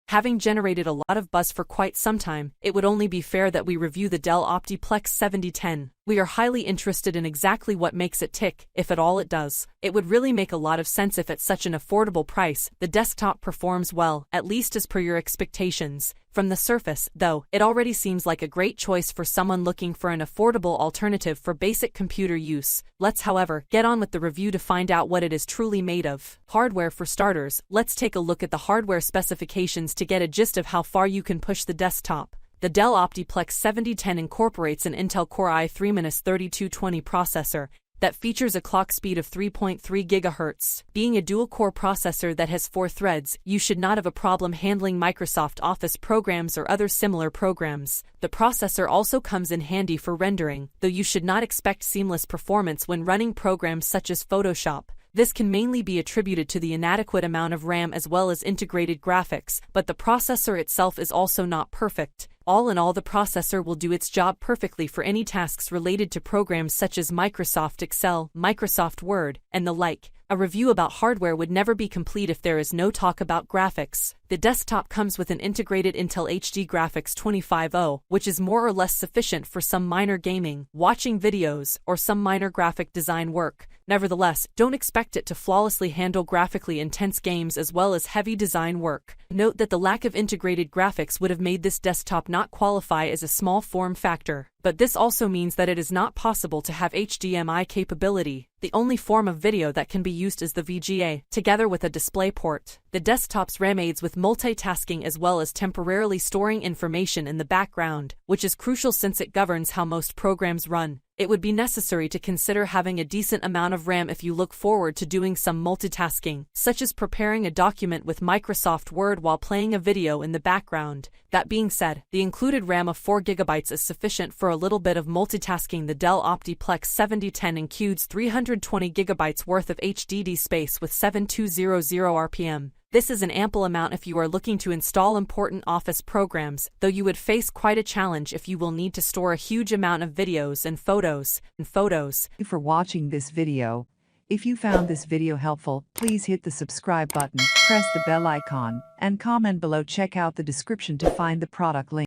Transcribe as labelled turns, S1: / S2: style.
S1: Having generated a lot of buzz for quite some time, it would only be fair that we review the Dell Optiplex 7010. We are highly interested in exactly what makes it tick, if at all it does. It would really make a lot of sense if at such an affordable price, the desktop performs well, at least as per your expectations. From the surface, though, it already seems like a great choice for someone looking for an affordable alternative for basic computer use. Let's, however, get on with the review to find out what it is truly made of. Hardware for starters, let's take a look at the hardware specifications to get a gist of how far you can push the desktop. The Dell Optiplex 7010 incorporates an Intel Core i3-3220 processor that features a clock speed of 3.3 GHz. Being a dual-core processor that has 4 threads, you should not have a problem handling Microsoft Office programs or other similar programs. The processor also comes in handy for rendering, though you should not expect seamless performance when running programs such as Photoshop. This can mainly be attributed to the inadequate amount of RAM as well as integrated graphics, but the processor itself is also not perfect. All in all, the processor will do its job perfectly for any tasks related to programs such as Microsoft Excel, Microsoft Word, and the like. A review about hardware would never be complete if there is no talk about graphics. The desktop comes with an integrated Intel HD Graphics 250, which is more or less sufficient for some minor gaming, watching videos, or some minor graphic design work. Nevertheless, don't expect it to flawlessly handle graphically intense games as well as heavy design work. Note that the lack of integrated graphics would have made this desktop not qualify as a small form factor, but this also means that it is not possible to have HDMI capability. The only form of video that can be used is the VGA, together with a display port. The desktop's RAM aids with multitasking as well as temporarily storing information in the background, which is crucial since it governs how most programs run. It would be necessary to consider having a decent amount of RAM if you look forward to doing some multitasking, such as preparing a document with Microsoft Word while playing a video in the background. That being said, the included RAM of 4 GB is sufficient for a little bit of multitasking. The Dell Optiplex 7010 includes 320 GB worth of HDD space with 7200 RPM. This is an ample amount if you are looking to install important Office programs, though you would face quite a challenge if you will need to store a huge amount of videos and photos.
S2: Thank you for watching this video. If you found this video helpful, please hit the subscribe button, press the bell icon, and comment below. Check out the description to find the product link.